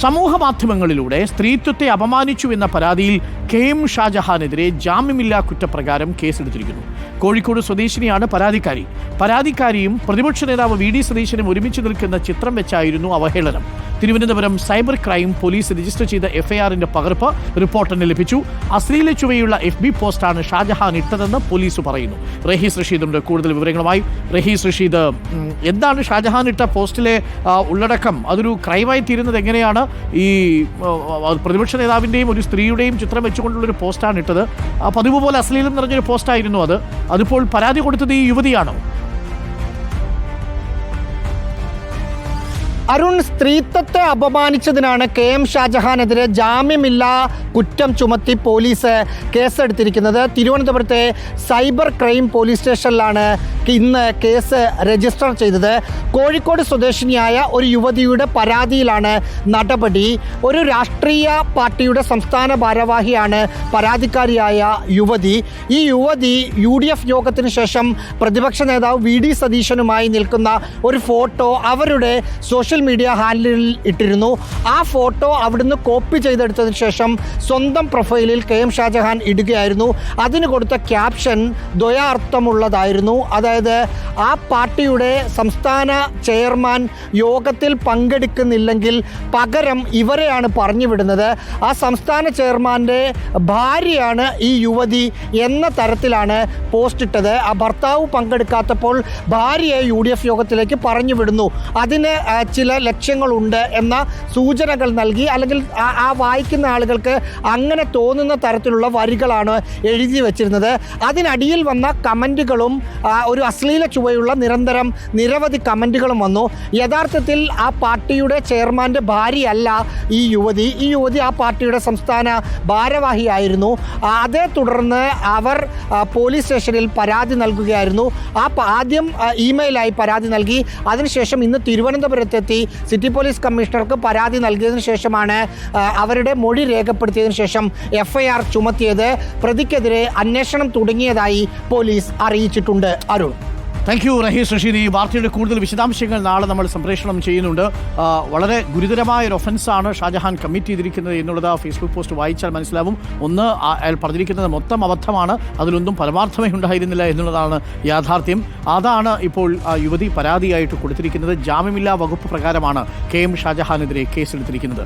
സമൂഹ മാധ്യമങ്ങളിലൂടെ സ്ത്രീത്വത്തെ അപമാനിച്ചു എന്ന പരാതിയിൽ KM ഷാജഹാനെതിരെ ജാമ്യമില്ലാ കുറ്റപ്രകാരം കേസെടുത്തിരിക്കുന്നു. കോഴിക്കോട് സ്വദേശിനിയാണ് പരാതിക്കാരിയും പ്രതിപക്ഷ നേതാവ് VD സതീശനും ഒരുമിച്ച് നിൽക്കുന്ന ചിത്രം വെച്ചായിരുന്നു അവഹേളനം. Thiruvananthapuram cyber crime police register ചെയ്ത FIRന്റെ പകർപ്പ് റിപ്പോർട്ടറിന് ലഭിച്ചു. അശ്ലീല ചുവയുള്ള FB പോസ്റ്റാണ് ഷാജഹാൻ ഇട്ടതെന്ന് പോലീസ് പറയുന്നു. റഹീസ് റഷീദുണ്ട് കൂടുതൽ വിവരങ്ങളുമായി. റഹീസ് റഷീദ്, എന്താണ് ഷാജഹാൻ ഇട്ട പോസ്റ്റിലെ ഉള്ളടക്കം? അതൊരു ക്രൈമായി തീരുന്നത് എങ്ങനെയാണ്? ഈ പ്രതിപക്ഷ നേതാവിൻ്റെയും ഒരു സ്ത്രീയുടെയും ചിത്രം വെച്ചുകൊണ്ടുള്ളൊരു പോസ്റ്റാണ് ഇട്ടത്. പതിവ് പോലെ അശ്ലീലം നിറഞ്ഞൊരു പോസ്റ്റായിരുന്നു അതിപ്പോൾ പരാതി കൊടുത്തത് ഈ യുവതിയാണോ? അരുൺ, സ്ത്രീത്വത്തെ അപമാനിച്ചതിനാണ് KM ഷാജഹാനെതിരെ ജാമ്യമില്ലാ കുറ്റം ചുമത്തി പോലീസ് കേസെടുത്തിരിക്കുന്നത്. തിരുവനന്തപുരത്തെ സൈബർ ക്രൈം പോലീസ് സ്റ്റേഷനിലാണ് ഇന്ന് കേസ് രജിസ്റ്റർ ചെയ്തത്. കോഴിക്കോട് സ്വദേശിനിയായ ഒരു യുവതിയുടെ പരാതിയിലാണ് നടപടി. ഒരു രാഷ്ട്രീയ പാർട്ടിയുടെ സംസ്ഥാന ഭാരവാഹിയാണ് പരാതിക്കാരിയായ യുവതി. ഈ യുവതി UDF യോഗത്തിന് ശേഷം പ്രതിപക്ഷ നേതാവ് VD സതീശനുമായി നിൽക്കുന്ന ഒരു ഫോട്ടോ അവരുടെ സോഷ്യൽ മീഡിയ ഹാൻഡിലിൽ ഇട്ടിരുന്നു. ആ ഫോട്ടോ അവിടുന്ന് കോപ്പി ചെയ്തെടുത്തതിന് ശേഷം സ്വന്തം പ്രൊഫൈലിൽ KM ഷാജഹാൻ ഇടുകയായിരുന്നു. അതിന് കൊടുത്ത ക്യാപ്ഷൻ ദ്വയാർത്ഥമുള്ളതായിരുന്നു. അതായത് ആ പാർട്ടിയുടെ സംസ്ഥാന ചെയർമാൻ യോഗത്തിൽ പങ്കെടുക്കുന്നില്ലെങ്കിൽ പകരം ഇവരെയാണ് പറഞ്ഞു വിടുന്നത്. ആ സംസ്ഥാന ചെയർമാൻ്റെ ഭാര്യയാണ് ഈ യുവതി എന്ന തരത്തിലാണ് പോസ്റ്റ് ഇട്ടത്. ആ ഭർത്താവ് പങ്കെടുക്കാത്തപ്പോൾ ഭാര്യയെ UDF യോഗത്തിലേക്ക് പറഞ്ഞു വിടുന്നു. അതിന് ചില ലക്ഷ്യങ്ങളുണ്ട് എന്ന സൂചനകൾ നൽകി, അല്ലെങ്കിൽ ആ വായിക്കുന്ന ആളുകൾക്ക് അങ്ങനെ തോന്നുന്ന തരത്തിലുള്ള വരികളാണ് എഴുതി വച്ചിരുന്നത്. അതിനടിയിൽ വന്ന കമൻറ്റുകളും ഒരു അശ്ലീല ചുവയുള്ള നിരവധി കമൻറ്റുകളും വന്നു. യഥാർത്ഥത്തിൽ ആ പാർട്ടിയുടെ ചെയർമാൻ്റെ ഭാര്യയല്ല ഈ യുവതി ആ പാർട്ടിയുടെ സംസ്ഥാന ഭാരവാഹിയായിരുന്നു. അതേ തുടർന്ന് അവർ പോലീസ് സ്റ്റേഷനിൽ പരാതി നൽകുകയായിരുന്നു. ആദ്യം ഇമെയിലായി പരാതി നൽകി. അതിനുശേഷം ഇന്ന് തിരുവനന്തപുരത്തെത്തി സിറ്റി പോലീസ് കമ്മീഷണർക്ക് പരാതി നൽകിയതിനു ശേഷമാണ് അവരുടെ മൊഴി രേഖപ്പെടുത്തിയതിനു ശേഷം FIR ചുമത്തിയത്. പ്രതിക്കെതിരെ അന്വേഷണം തുടങ്ങിയതായി പോലീസ് അറിയിച്ചിട്ടുണ്ട്. Arun, thank you Rahees Rasheed. ഈ വാർത്തയുടെ കൂടുതൽ വിശദാംശങ്ങൾ നാളെ നമ്മൾ സംപ്രേഷണം ചെയ്യുന്നുണ്ട്. വളരെ ഗുരുതരമായ ഒരു ഒഫൻസാണ് ഷാജഹാൻ കമ്മിറ്റ് ചെയ്തിരിക്കുന്നത് എന്നുള്ളത് ഫേസ്ബുക്ക് പോസ്റ്റ് വായിച്ചാൽ മനസ്സിലാവും. ഒന്ന്, അയാൾ പറഞ്ഞിരിക്കുന്നത് മൊത്തം അബദ്ധമാണ്, അതിലൊന്നും പരമാർത്ഥമേ ഉണ്ടായിരുന്നില്ല എന്നുള്ളതാണ് യാഥാർത്ഥ്യം. അതാണ് ഇപ്പോൾ യുവതി പരാതിയായിട്ട് കൊടുത്തിരിക്കുന്നത്. ജാമ്യമില്ലാ വകുപ്പ് പ്രകാരമാണ് KM ഷാജഹാനെതിരെ കേസെടുത്തിരിക്കുന്നത്.